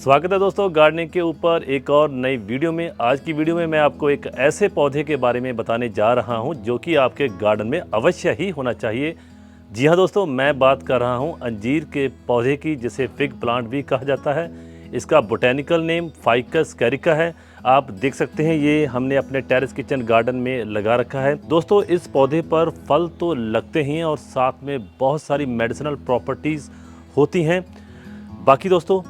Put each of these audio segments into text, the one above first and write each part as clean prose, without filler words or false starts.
स्वागत है दोस्तों गार्डनिंग के ऊपर एक और नई वीडियो में। आज की वीडियो में मैं आपको एक ऐसे पौधे के बारे में बताने जा रहा हूं जो कि आपके गार्डन में अवश्य ही होना चाहिए। जी हां दोस्तों, मैं बात कर रहा हूं अंजीर के पौधे की, जिसे फिग प्लांट भी कहा जाता है। इसका बोटेनिकल नेम फाइकस कैरिका है। आप देख सकते हैं ये हमने अपने टेरेस किचन गार्डन में लगा रखा है। दोस्तों इस पौधे पर फल तो लगते ही हैं और साथ में बहुत सारी मेडिसिनल प्रॉपर्टीज़ होती हैं। बाकी दोस्तों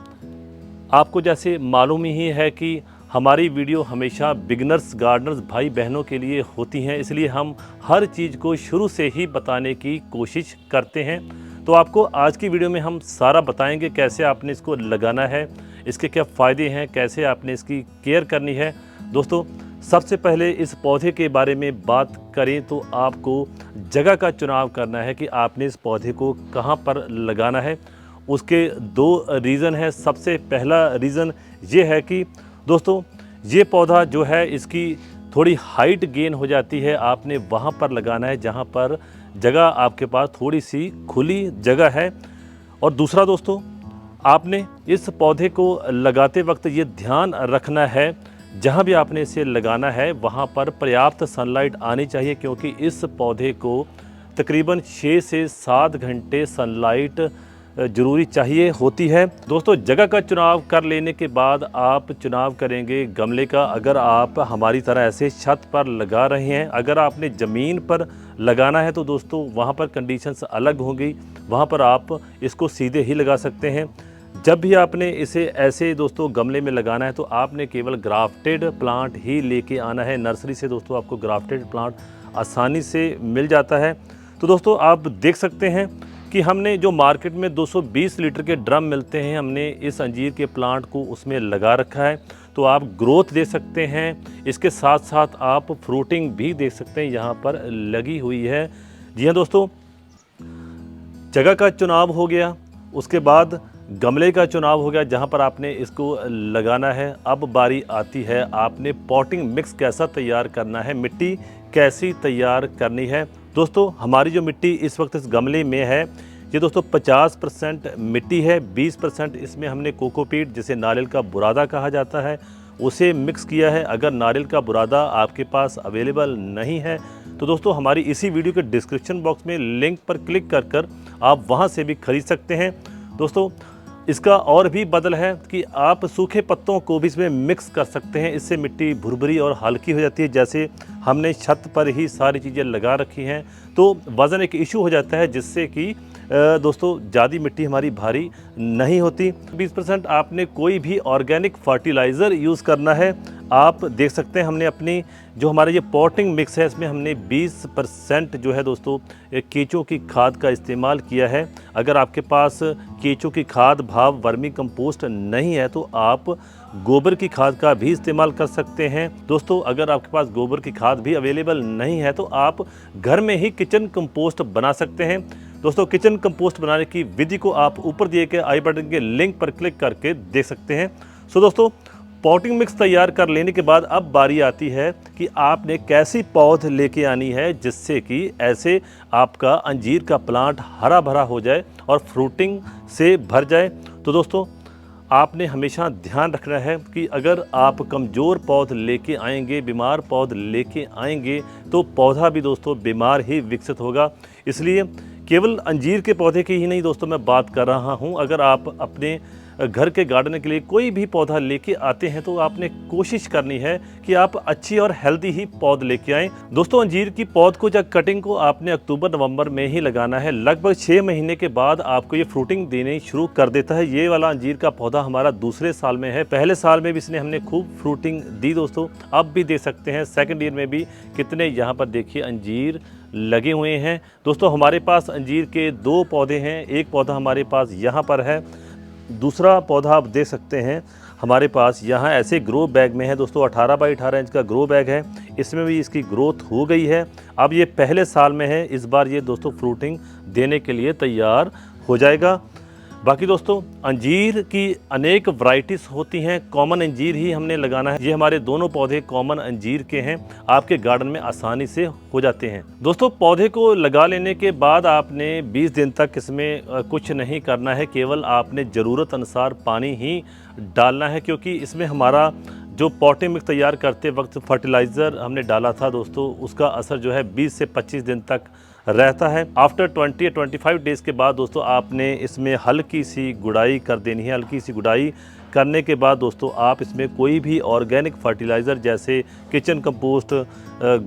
आपको जैसे मालूम ही है कि हमारी वीडियो हमेशा बिगनर्स गार्डनर्स भाई बहनों के लिए होती हैं, इसलिए हम हर चीज़ को शुरू से ही बताने की कोशिश करते हैं। तो आपको आज की वीडियो में हम सारा बताएंगे कैसे आपने इसको लगाना है, इसके क्या फ़ायदे हैं, कैसे आपने इसकी केयर करनी है। दोस्तों सबसे पहले इस पौधे के बारे में बात करें तो आपको जगह का चुनाव करना है कि आपने इस पौधे को कहाँ पर लगाना है। उसके दो रीज़न है। सबसे पहला रीज़न ये है कि दोस्तों ये पौधा जो है इसकी थोड़ी हाइट गेन हो जाती है, आपने वहाँ पर लगाना है जहाँ पर जगह आपके पास थोड़ी सी खुली जगह है। और दूसरा दोस्तों आपने इस पौधे को लगाते वक्त ये ध्यान रखना है जहाँ भी आपने इसे लगाना है वहाँ पर पर्याप्त सनलाइट आनी चाहिए, क्योंकि इस पौधे को तकरीबन 6 से 7 घंटे सनलाइट ज़रूरी चाहिए होती है। दोस्तों जगह का चुनाव कर लेने के बाद आप चुनाव करेंगे गमले का। अगर आप हमारी तरह ऐसे छत पर लगा रहे हैं, अगर आपने ज़मीन पर लगाना है तो दोस्तों वहाँ पर कंडीशंस अलग होंगी, वहाँ पर आप इसको सीधे ही लगा सकते हैं। जब भी आपने इसे ऐसे दोस्तों गमले में लगाना है तो आपने केवल ग्राफ्टेड प्लांट ही लेके आना है। नर्सरी से दोस्तों आपको ग्राफ्टेड प्लांट आसानी से मिल जाता है। तो दोस्तों आप देख सकते हैं कि हमने जो मार्केट में 220 लीटर के ड्रम मिलते हैं, हमने इस अंजीर के प्लांट को उसमें लगा रखा है। तो आप ग्रोथ दे सकते हैं, इसके साथ साथ आप फ्रूटिंग भी देख सकते हैं, यहाँ पर लगी हुई है। जी हाँ दोस्तों, जगह का चुनाव हो गया, उसके बाद गमले का चुनाव हो गया जहाँ पर आपने इसको लगाना है। अब बारी आती है आपने पॉटिंग मिक्स कैसा तैयार करना है, मिट्टी कैसी तैयार करनी है। दोस्तों हमारी जो मिट्टी इस वक्त इस गमले में है ये दोस्तों 50% मिट्टी है, 20% इसमें हमने कोकोपीट जिसे नारियल का बुरादा कहा जाता है उसे मिक्स किया है। अगर नारियल का बुरादा आपके पास अवेलेबल नहीं है तो दोस्तों हमारी इसी वीडियो के डिस्क्रिप्शन बॉक्स में लिंक पर क्लिक कर आप वहां से भी खरीद सकते हैं। दोस्तों इसका और भी बदल है कि आप सूखे पत्तों को भी इसमें मिक्स कर सकते हैं, इससे मिट्टी भुरभुरी और हल्की हो जाती है। जैसे हमने छत पर ही सारी चीज़ें लगा रखी हैं तो वज़न एक इशू हो जाता है, जिससे कि दोस्तों ज़्यादा मिट्टी हमारी भारी नहीं होती। 20% आपने कोई भी ऑर्गेनिक फर्टिलाइज़र यूज़ करना है। आप देख सकते हैं हमने अपनी जो हमारा ये पॉटिंग मिक्स है इसमें हमने 20% जो है दोस्तों केंचों की खाद का इस्तेमाल किया है। अगर आपके पास केंचों की खाद भाव वर्मी कंपोस्ट नहीं है तो आप गोबर की खाद का भी इस्तेमाल कर सकते हैं। दोस्तों अगर आपके पास गोबर की खाद भी अवेलेबल नहीं है तो आप घर में ही किचन कंपोस्ट बना सकते हैं। दोस्तों किचन कंपोस्ट बनाने की विधि को आप ऊपर दिए गए आई बटन के लिंक पर क्लिक करके देख सकते हैं। सो दोस्तों पॉटिंग मिक्स तैयार कर लेने के बाद अब बारी आती है कि आपने कैसी पौध लेके आनी है जिससे कि ऐसे आपका अंजीर का प्लांट हरा भरा हो जाए और फ्रूटिंग से भर जाए। तो दोस्तों आपने हमेशा ध्यान रखना है कि अगर आप कमज़ोर पौध लेके आएंगे, बीमार पौध लेके आएंगे तो पौधा भी दोस्तों बीमार ही विकसित होगा। इसलिए केवल अंजीर के पौधे की ही नहीं दोस्तों मैं बात कर रहा हूँ, अगर आप अपने घर के गार्डन के लिए कोई भी पौधा लेके आते हैं तो आपने कोशिश करनी है कि आप अच्छी और हेल्दी ही पौध लेके आएँ। दोस्तों अंजीर की पौध को या कटिंग को आपने अक्टूबर नवंबर में ही लगाना है। लगभग 6 महीने के बाद आपको ये फ्रूटिंग देने शुरू कर देता है। ये वाला अंजीर का पौधा हमारा दूसरे साल में है, पहले साल में भी इसने हमने खूब फ्रूटिंग दी दोस्तों, अब भी दे सकते हैं। सेकेंड ईयर में भी कितने यहाँ पर देखिए अंजीर लगे हुए हैं। दोस्तों हमारे पास अंजीर के 2 पौधे हैं, एक पौधा हमारे पास यहाँ पर है, दूसरा पौधा आप देख सकते हैं हमारे पास यहाँ ऐसे ग्रो बैग में है। दोस्तों 18 बाई 18 इंच का ग्रो बैग है, इसमें भी इसकी ग्रोथ हो गई है। अब ये पहले साल में है, इस बार ये दोस्तों फ्रूटिंग देने के लिए तैयार हो जाएगा। बाकी दोस्तों अंजीर की अनेक वैरायटीज़ होती हैं, कॉमन अंजीर ही हमने लगाना है। ये हमारे दोनों पौधे कॉमन अंजीर के हैं, आपके गार्डन में आसानी से हो जाते हैं। दोस्तों पौधे को लगा लेने के बाद आपने 20 दिन तक इसमें कुछ नहीं करना है, केवल आपने ज़रूरत अनुसार पानी ही डालना है, क्योंकि इसमें हमारा जो पॉटिंग मिक्स तैयार करते वक्त फर्टिलाइज़र हमने डाला था दोस्तों, उसका असर जो है 20 से 25 दिन तक रहता है। आफ्टर 20 या 25 डेज़ के बाद दोस्तों आपने इसमें हल्की सी गुड़ाई कर देनी है। हल्की सी गुड़ाई करने के बाद दोस्तों आप इसमें कोई भी ऑर्गेनिक फर्टिलाइज़र जैसे किचन कंपोस्ट,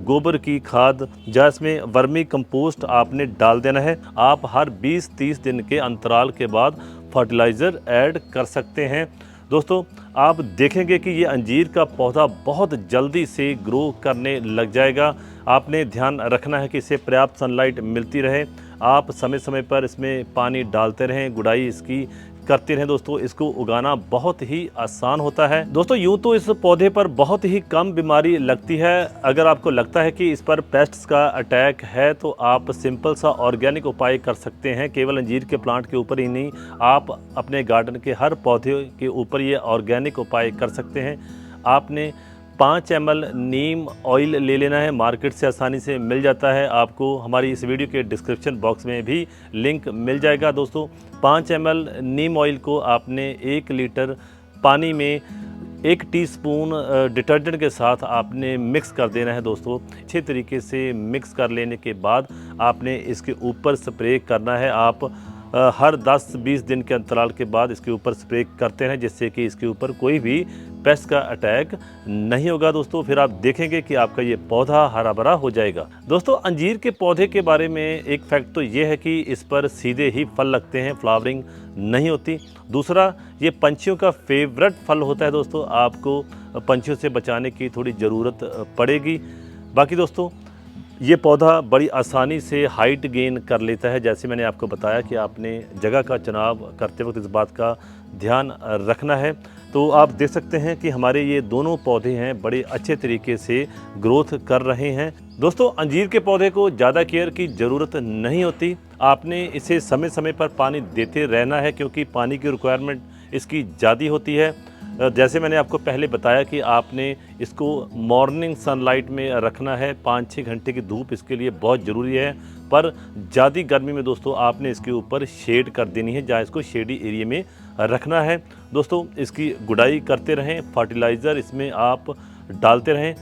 गोबर की खाद या इसमें वर्मी कंपोस्ट आपने डाल देना है। आप हर 20-30 दिन के अंतराल के बाद फर्टिलाइज़र ऐड कर सकते हैं। दोस्तों आप देखेंगे कि ये अंजीर का पौधा बहुत जल्दी से ग्रो करने लग जाएगा। आपने ध्यान रखना है कि इसे पर्याप्त सनलाइट मिलती रहे, आप समय समय पर इसमें पानी डालते रहें, गुड़ाई इसकी करते रहें। दोस्तों इसको उगाना बहुत ही आसान होता है। दोस्तों यूँ तो इस पौधे पर बहुत ही कम बीमारी लगती है। अगर आपको लगता है कि इस पर पेस्ट्स का अटैक है तो आप सिंपल सा ऑर्गेनिक उपाय कर सकते हैं। केवल अंजीर के प्लांट के ऊपर ही नहीं, आप अपने गार्डन के हर पौधे के ऊपर ये ऑर्गेनिक उपाय कर सकते हैं। आपने 5 ml नीम ऑयल ले लेना है, मार्केट से आसानी से मिल जाता है। आपको हमारी इस वीडियो के डिस्क्रिप्शन बॉक्स में भी लिंक मिल जाएगा। दोस्तों 5 ml नीम ऑयल को आपने 1 लीटर पानी में 1 टीस्पून डिटर्जेंट के साथ आपने मिक्स कर देना है। दोस्तों अच्छे तरीके से मिक्स कर लेने के बाद आपने इसके ऊपर स्प्रे करना है। आप हर 10-20 दिन के अंतराल के बाद इसके ऊपर स्प्रे करते हैं, जिससे कि इसके ऊपर कोई भी पेस्ट का अटैक नहीं होगा। दोस्तों फिर आप देखेंगे कि आपका ये पौधा हरा भरा हो जाएगा। दोस्तों अंजीर के पौधे के बारे में एक फैक्ट तो ये है कि इस पर सीधे ही फल लगते हैं, फ्लावरिंग नहीं होती। दूसरा, ये पंछियों का फेवरेट फल होता है। दोस्तों आपको पंछियों से बचाने की थोड़ी ज़रूरत पड़ेगी। बाकी दोस्तों ये पौधा बड़ी आसानी से हाइट गेन कर लेता है। जैसे मैंने आपको बताया कि आपने जगह का चुनाव करते वक्त इस बात का ध्यान रखना है। तो आप देख सकते हैं कि हमारे ये दोनों पौधे हैं बड़े अच्छे तरीके से ग्रोथ कर रहे हैं। दोस्तों अंजीर के पौधे को ज़्यादा केयर की ज़रूरत नहीं होती, आपने इसे समय समय पर पानी देते रहना है, क्योंकि पानी की रिक्वायरमेंट इसकी ज़्यादा होती है। जैसे मैंने आपको पहले बताया कि आपने इसको मॉर्निंग सनलाइट में रखना है, 5-6 घंटे की धूप इसके लिए बहुत ज़रूरी है। पर ज़्यादा गर्मी में दोस्तों आपने इसके ऊपर शेड कर देनी है, जहाँ इसको शेडी एरिया में रखना है। दोस्तों इसकी गुड़ाई करते रहें, फर्टिलाइज़र इसमें आप डालते रहें।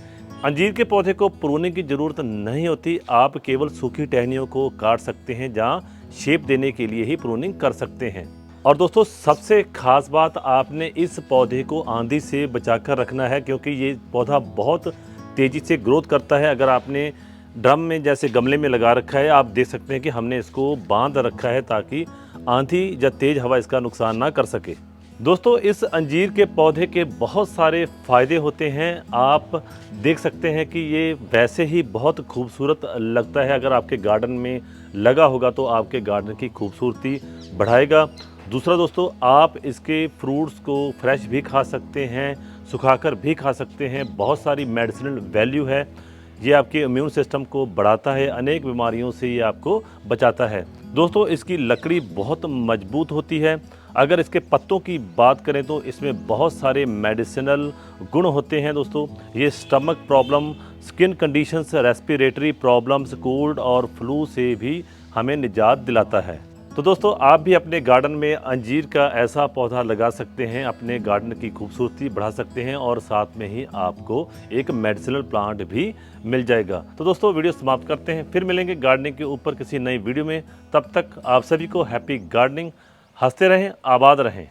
अंजीर के पौधे को प्रूनिंग की ज़रूरत नहीं होती, आप केवल सूखी टहनियों को काट सकते हैं, जहाँ शेप देने के लिए ही प्रूनिंग कर सकते हैं। और दोस्तों सबसे ख़ास बात, आपने इस पौधे को आंधी से बचाकर रखना है, क्योंकि ये पौधा बहुत तेज़ी से ग्रोथ करता है। अगर आपने ड्रम में जैसे गमले में लगा रखा है, आप देख सकते हैं कि हमने इसको बांध रखा है ताकि आंधी या तेज़ हवा इसका नुकसान ना कर सके। दोस्तों इस अंजीर के पौधे के बहुत सारे फ़ायदे होते हैं। आप देख सकते हैं कि ये वैसे ही बहुत खूबसूरत लगता है। अगर आपके गार्डन में लगा होगा तो आपके गार्डन की खूबसूरती बढ़ाएगा। दूसरा दोस्तों, आप इसके फ्रूट्स को फ्रेश भी खा सकते हैं, सुखाकर भी खा सकते हैं। बहुत सारी मेडिसिनल वैल्यू है। ये आपके इम्यून सिस्टम को बढ़ाता है, अनेक बीमारियों से ये आपको बचाता है। दोस्तों इसकी लकड़ी बहुत मजबूत होती है। अगर इसके पत्तों की बात करें तो इसमें बहुत सारे मेडिसिनल गुण होते हैं। दोस्तों ये stomach problem, skin conditions, respiratory problems, cold और फ्लू से भी हमें निजात दिलाता है। तो दोस्तों आप भी अपने गार्डन में अंजीर का ऐसा पौधा लगा सकते हैं, अपने गार्डन की खूबसूरती बढ़ा सकते हैं और साथ में ही आपको एक मेडिसिनल प्लांट भी मिल जाएगा। तो दोस्तों वीडियो समाप्त करते हैं, फिर मिलेंगे गार्डनिंग के ऊपर किसी नई वीडियो में। तब तक आप सभी को हैप्पी गार्डनिंग। हंसते रहें, आबाद रहें।